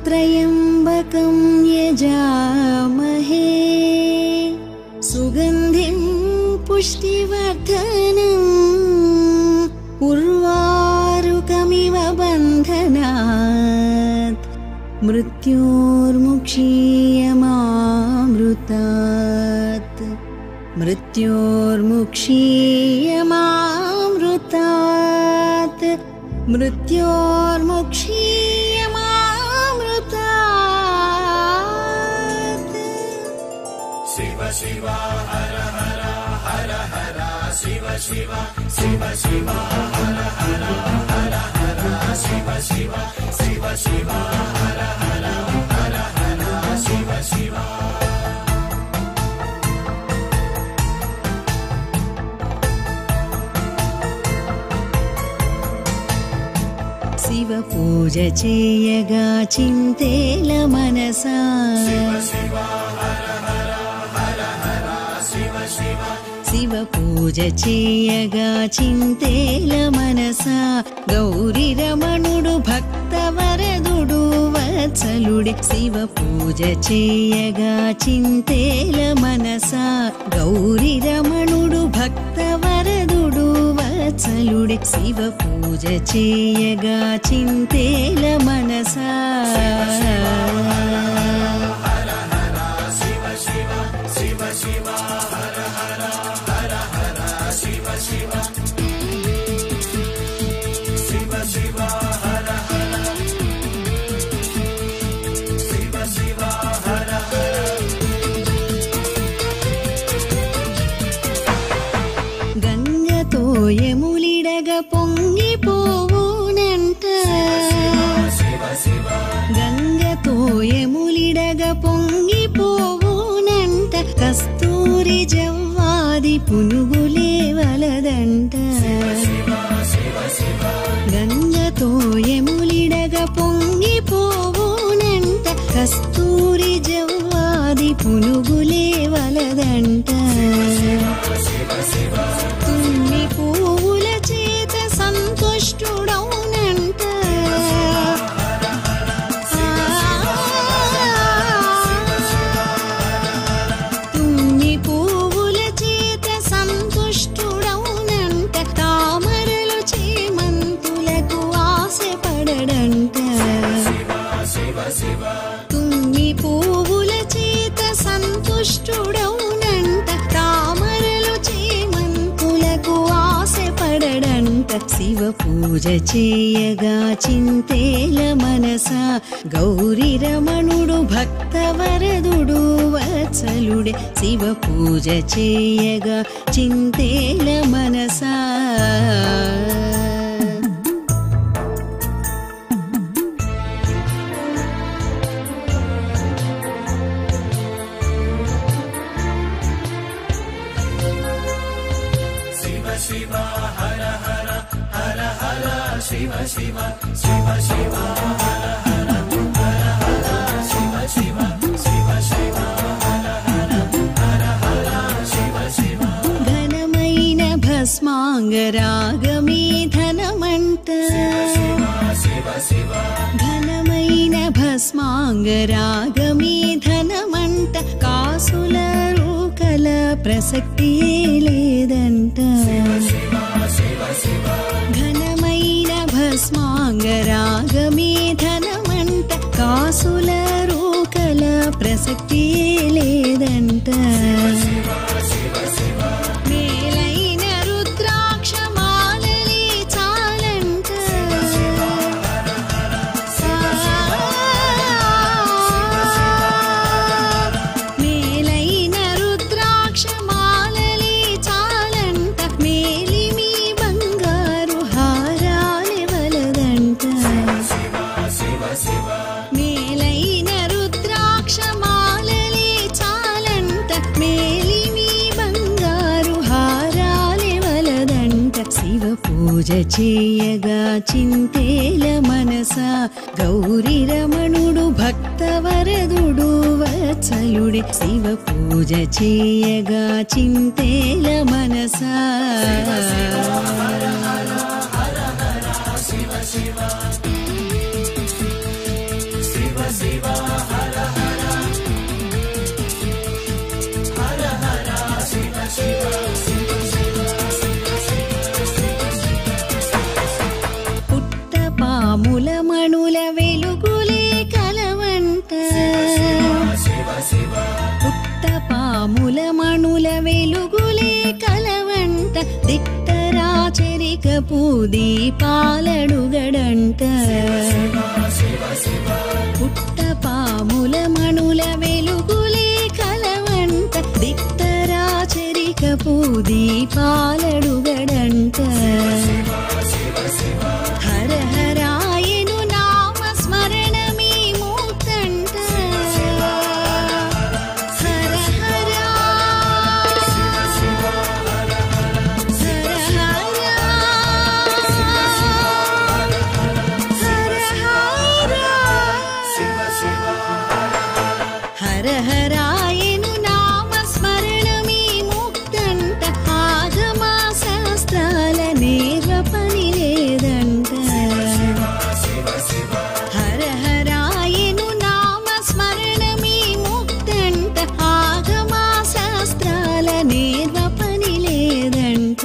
त्र्यम्बकं यजामहे सुगन्धिं पुष्टिवर्धनम् उर्वारुकमिव बन्धनात् मृत्योर्मुक्षीयमामृतात् मृत्योर्मुक्षीयमामृतात् मृत्योर्मुक्षीयमामृतात्। शिव शिव हर हर हर हर शिव शिव शिव शिव हर हर हर हर शिव शिव शिव शिव हर हर हर हर शिव शिव। शिव पूज चेयगा चिंतेल मनसा शिव पूज चेयगा चिंतेल मनसा गौरी रमणुडु भक्तवरदुडु वत्सलुडे शिव पूज चेयगा चिंतेल मनसा गौरी रमणुडु भक्तवरदुडु वत्सलुडे शिव पूज चेयगा चिंतेल मनसा యములిడగ పొంగిపోవునంట గంగతో యములిడగ పొంగిపోవునంట కస్తూరి జవ్వాది పునుగులే వలదంట గంగతో యములిడగ పొంగిపోవునంట కస్తూరి జవ్వాది పునుగులే వలదంట తుమ్మి పువ్వుల చేత సంతుష్టుడౌనంట తుమ్మి పువ్వుల చేత సంతుష్టుడౌనంట తామరలు చేమంతులకు ఆశపడడంట తుమ్మి పువ్వుల చేత సంతుష్టుడౌనంట తామరలు చేమంతులకు ఆశపడడంట శివ పూజ చేయగా చింతేల మనసా గౌరీ రమణుడు భక్తవరదుడు వత్సలుడే శివ పూజ చేయగా చింతేల మనసా शिव हर हर हर हर शिव शिव शिव शिव हर हर हर हर शिव शिव शिव शिव हर हर हर हर शिव शिव। ఘనమైన భస్మాంగరాగమే ధనమంట ఘనమైన భస్మాంగరాగమే ధనమంట కాసుల రూకల ప్రసక్తియే లేదంట ఘనమైన భస్మాంగరాగమే ధనమంట కాసుల రూకల ప్రసక్తియే లేదంట మేలైన రుద్రాక్ష మాలలే చాలంట మేలైన రుద్రాక్ష మాలలే చాలంట మేలిమి బంగారు హారాలే వలదంట మేలైన రుద్రాక్ష మాలలే చాలంట మేలిమి బంగారు హారాలే వలదంట శివ పూజ చేయగా చింతేల మనసా గౌరీ రమణుడు భక్తవరదుడు వత్సలుడే శివ పూజ చేయగా చింతేల మనసా शिव शिव పూదీపాలడుగడంట పుట్టపాముల మణుల వెలుగులే కలవంట దిక్తరాచరిక పూదీపాలడుగడంట హర హరాయను నామ స్మరణమీ మూర్తంట హర హరా హర హరాయను నామ స్మరణమీ ముక్తంట ఆగమ శాస్త్రాల నేర్వపని లేదంట హర హరాయను నామ స్మరణమీ ముక్తంట ఆగమ శాస్త్రాల నేర్వపని లేదంట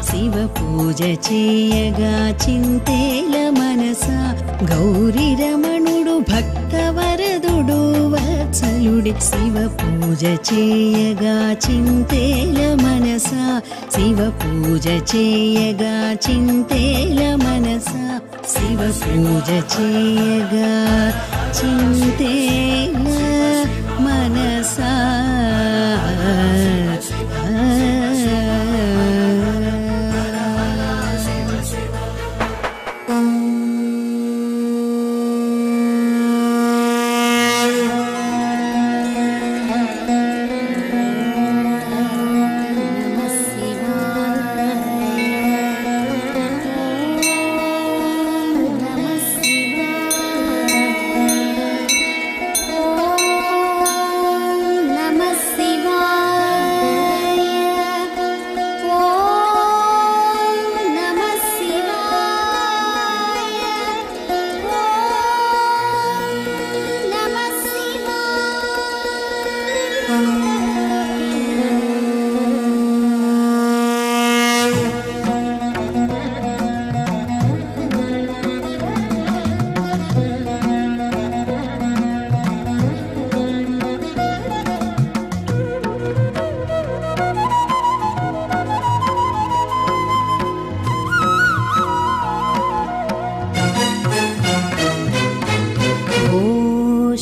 శివ పూజ చేయగా చింతేల మనస గౌరీ రమణుడు భక్తవరదుడు వత్సలుడి శివ పూజ చేయగా చింతేల మనస శివ పూజ చేయగా చింతేల మనస శివ పూజ చేయగా చింతేల మనస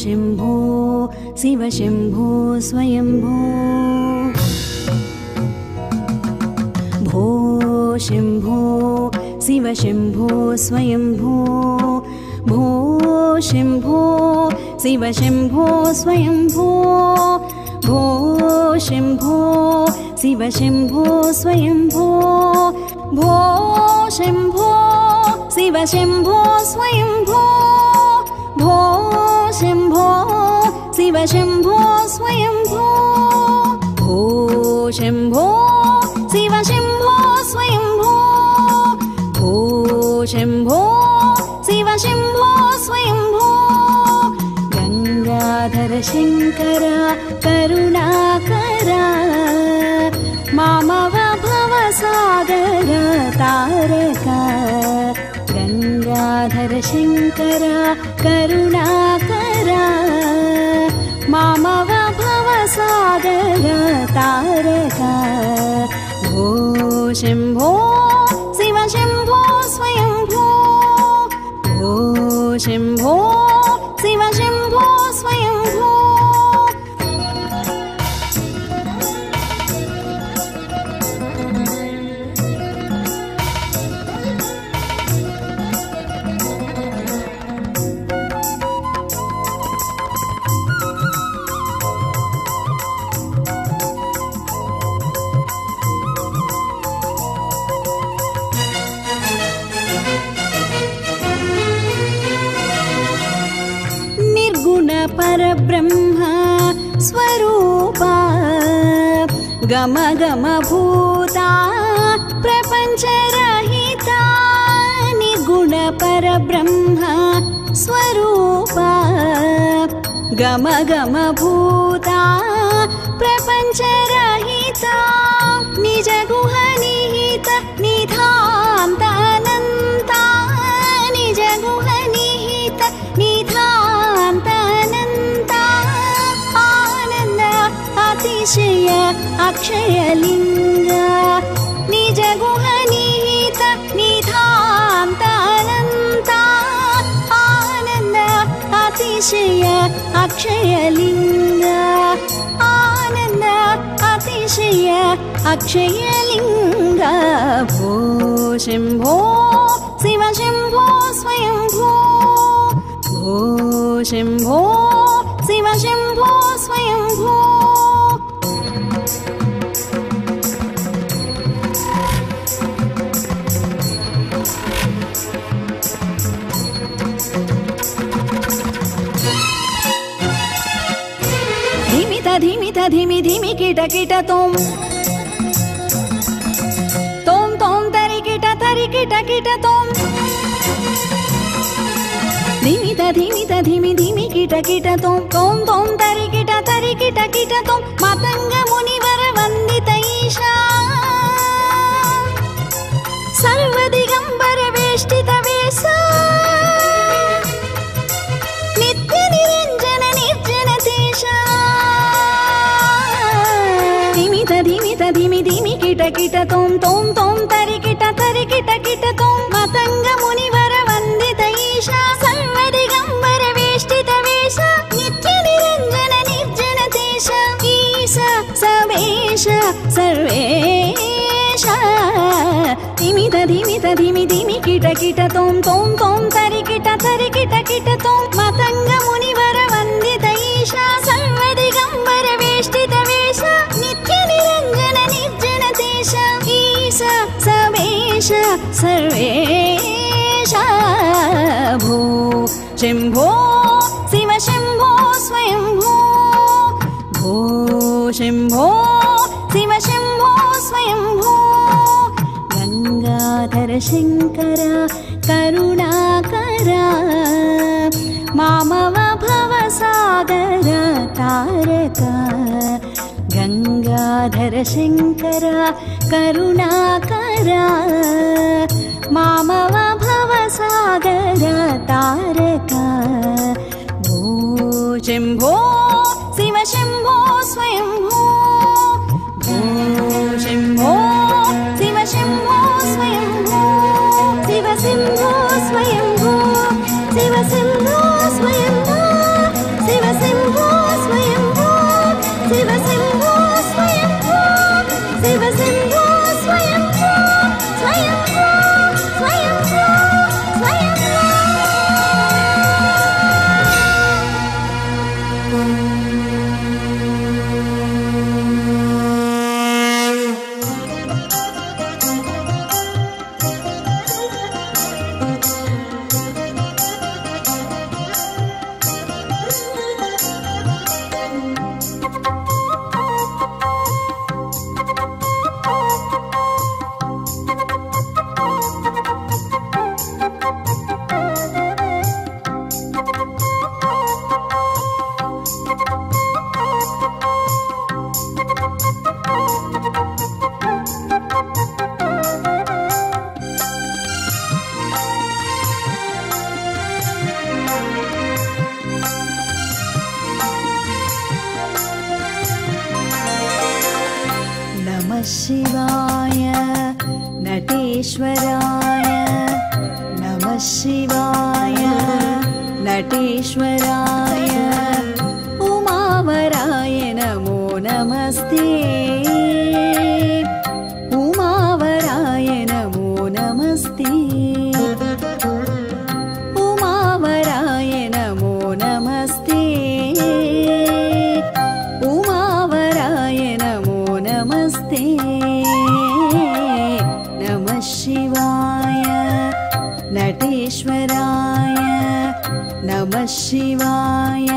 शंभो शिव शंभो स्वयंभो भो शंभो शिव शंभो स्वयंभो भो शंभो शिव शंभो स्वयंभो भो शंभो शिव शंभो स्वयंभो भो शंभो शिव शंभो स्वयंभो भो शंभो शिव शंभो स्वयंभो भो शंभो शिव शंभो स्वयंभो भो शंभो शिव शंभो स्वयंभो गंगाधर शंकर करुणाकर मामव भवसागर तारक गंगाधर शंकर करुणाकर मामव भवसागर तारक भो शंभो शिव शंभो स्वयंभो भो शंभो शिव शंभो स्वयंभो परब्रह्म स्वरूपा गम गम भूता प्रपंच रहिता निर्गुण परब्रह्म स्वरूपा गम गम भूता प्रपंच रहिता निज गुह निहित निधान्त अनंता निज गुह निहित निधान्त अतिशय अक्षय लिंग निज अतिशय अक्षयलिङ्ग आनन्द अतिशय अक्षयलिङ्ग भो शम्भो शिव शम्भो स्वयंभो भो शम्भो शिव शम्भो स्वयंभो धिमित धिमि धिमि किट किट तोम तोम तोम तरि किट किट तोम धिमित धिमि धिमि किट तोम तोम तोम तरि किट तोम मतंग मुनिवर वंदित ईशा सर्व दिगंबर वेष्टित वेसा नित्य निरंजन निर्जन तेषा धिमित धिमि धिमि किट तोम तोम तोम तरि किट तोम मतंग मुनिवर वंदित ईशा सर्व दिगंबर वेष्टित वेषा नित्य निरंजन निर्जन तेषा ईशा सवेश सर्वेशा धिमित धिमि धिमि किट तोम तोम तोम तरि किट तोम मतंग मुनिवर वंदित ईशा सर्व दिगंबर वेष्टित वेषा नित्य निरंजन निर्जन तेषा ईशा सवेश सर्वेशा भो शम्भो शिव शम्भो स्वयंभो भो शम्भो शिव शम्भो स्वयंभो गंगाधर शंकर करुणाकर मामव भवसागर तारक गंगाधर शंकर करुणाकर मामव भवसागर तारक भो शम्भो शिव शम्भो स्वयंभो भो शम्भो शिव शम्भो स्वयंभो शिव शम्भो स्वयंभो शिव शम्भो स्वयंभो शिव शम्भो स्वयंभो शिव शम्भो स्वयंभो शिव शम्भो स्वयंभो स्वयंभो स्वयंभो स्वयंभो शिवाय नटेश्वराय नमः शिवाय नटेश्वराय उमावराय नमो नमस्ते उमावराय नमो नमस्ते उमावराय नमो नमस्ते उमावराय नमो नमस्ते नमः शिवाय नटेश्वराय नमः शिवाय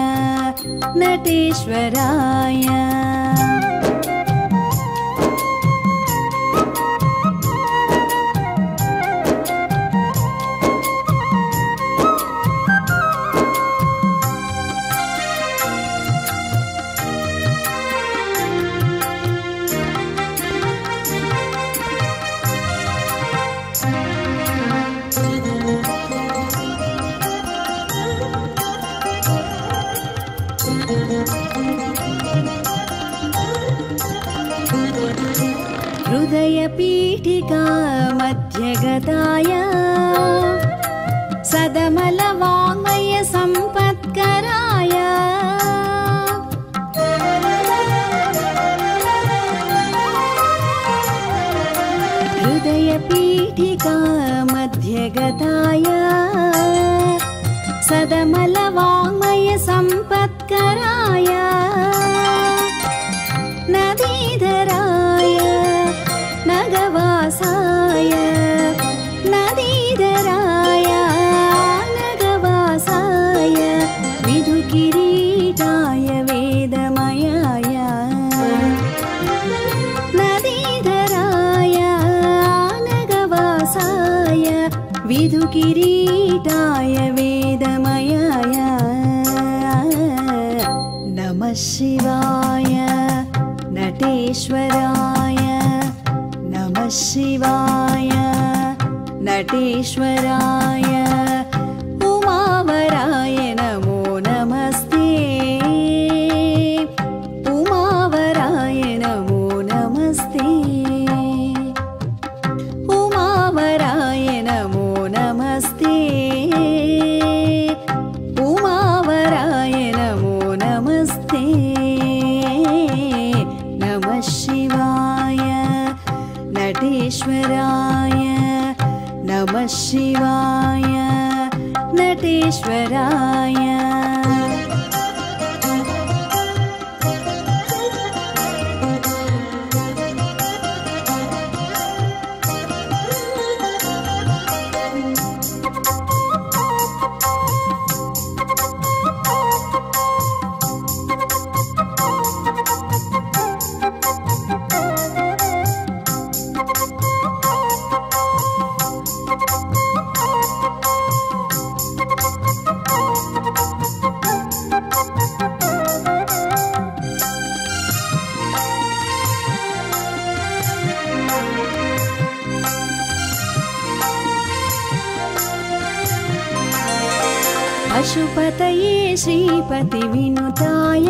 नटेश्वराय हृदयपीठिका मध्यगताय सदमलवाङ्मय सम्पत्करा जगताय सदमलवाङ्मय सम्पत्कराय नदीधराय नगवासाय नदीधराय नगवासाय विधुकिरीटाय वेदमयाय नदीधराय नगवासाय विधुकिरीटाय वेदमयाय नमः शिवाय नटेश्वराय नमः शिवाय नटेश्वराय उमावराय नमो नमस्ते उमावराय नमो नमस्ते उमावराय नमो नमस्ते उमावराय नमो नमस्ते नमः शिवाय नटेश्वराय नमः शिवाय नटेश्वराय पशुपतये श्रीपतिविनुताय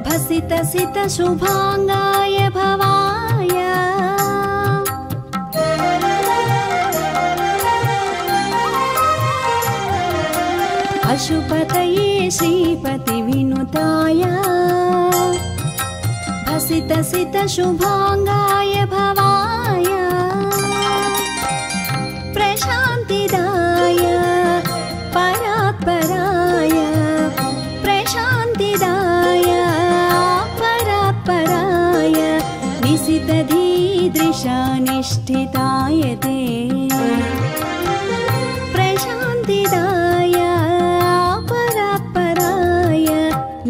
भसितसितशुभाङ्गाय भवाय पशुपतये श्रीपतिविनुताय भसितसितशुभाङ्गाय भवाय प्रशान्तिदाय परात्पराय प्रशान्तिदाय परात्पराय निशितधीदृशानिष्ठिताय ते प्रशान्तिदाय परात्पराय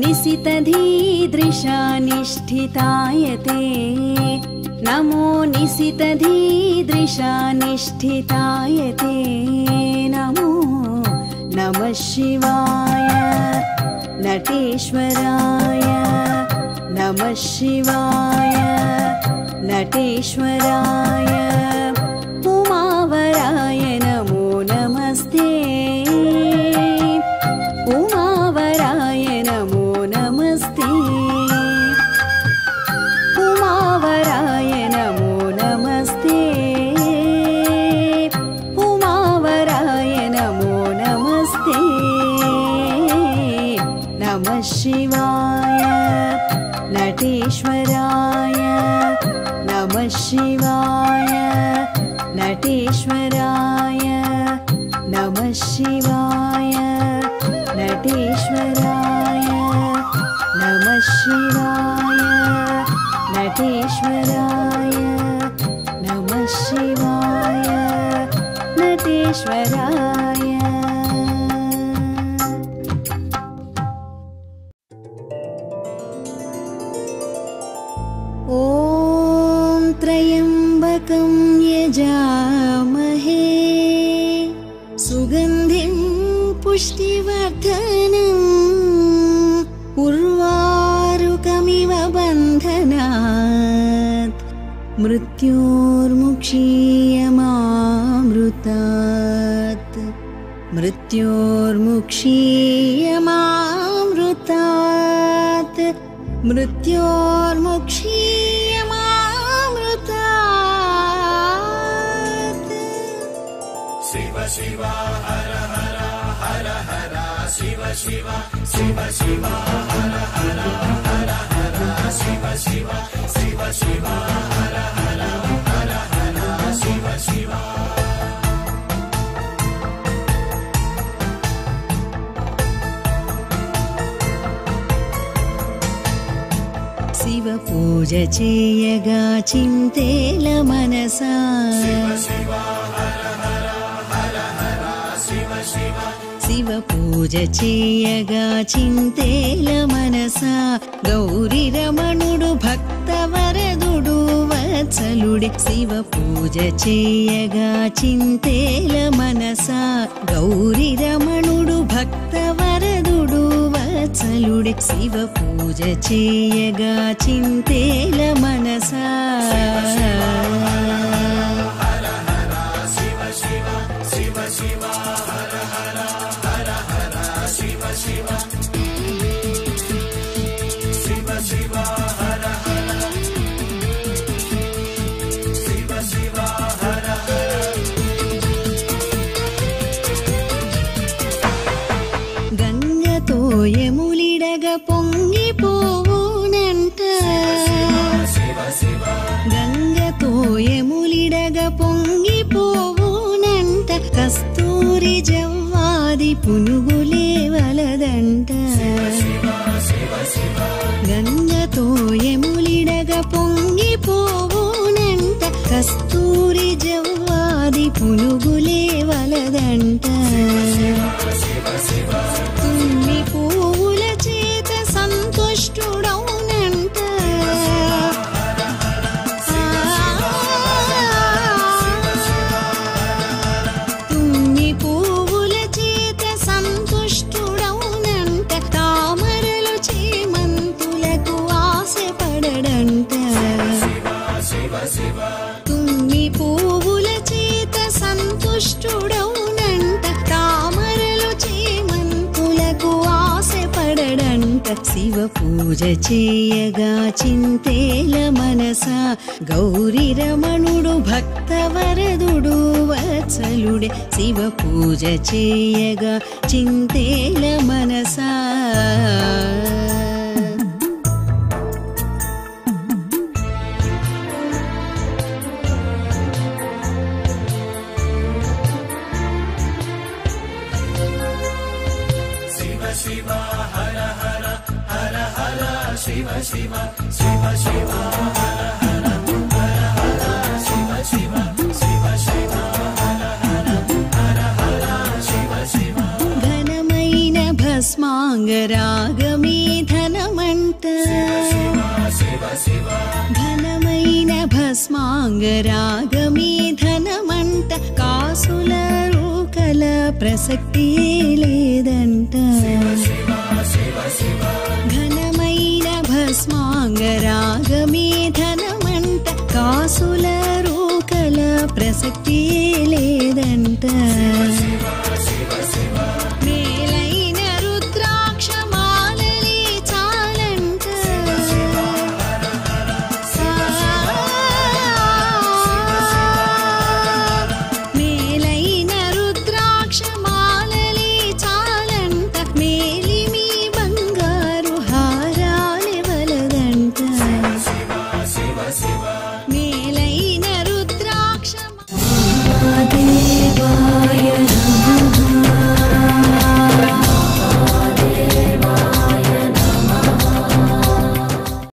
निशितधीदृशानिष्ठिताय ते नमो निशितधीदृशानिष्ठिताय ते नमो नमः शिवाय नटेश्वराय नमः शिवाय नटेश्वराय उमावराय नमो नमस्ते उमावराय नमो नमस्ते उमावराय नमो नमस्ते उमावराय नमो नमस्ते नमः शिवाय नटेश्वराय नमः शिवाय नटेश्वराय नमः शिवाय नटेश्वराय नमः शिवाय नटेश्वराय नमः शिवाय नटेश्वराय ॐ त्र्यम्बकं यजामहे सुगन्धिं पुष्टिवर्धनम् उर्वारुकमिव बन्धनात् मृत्योर्मुक्षीयमामृतात् मृत्योर्मुक्षीयमामृतात् मृत्योर्मुक्षीयमामृतात् शिव शिव हर हर हर हर शिव शिव शिव शिव हर हर हर हर शिव शिव शिव शिव हर हर हर हर शिव शिव పూజ చేయగా చింతేల మనసా శివ పూజ చేయగా చింతేల మనసా గౌరీ రమణుడు భక్తవరదుడు వత్సలుడే శివ పూజ చేయగా చింతేల మనసా గౌరీ రమణుడు భక్తవరదుడు వత్సలుడే శివ పూజ చేయగా చింతేల మనసా యములిడగ పొంగిపోవునంట గంగతో యములిడగ పొంగిపోవునంట కస్తూరి జవ్వాది పునుగులే వలదంట గంగతో యములిడగ పొంగిపోవునంట కస్తూరి జవ్వాది పునుగులే వలదంట తుమ్మి పువ్వుల చేత సంతుష్టుడౌనంట తుమ్మి పువ్వుల చేత సంతుష్టుడౌనంట తామరలు చేమంతులకు ఆశపడడంట తుమ్మి పువ్వుల చేత సంతుష్టుడౌనంట తామరలు చేమంతులకు ఆశపడడంట శివ పూజ చేయగా చింతేల మనసా గౌరీ రమణుడు భక్తవరదుడు వత్సలుడే శివ పూజ చేయగా చింతేల మనసా ఘనమైన భస్మాంగరాగమే ధనమంట ఘనమైన భస్మాంగరాగమే ధనమంట కాసుల రూకల ప్రసక్తి లేదంట ఘనమైన భస్మాంగరాగమే ధనమంట కాసుల రూకల ప్రసక్తి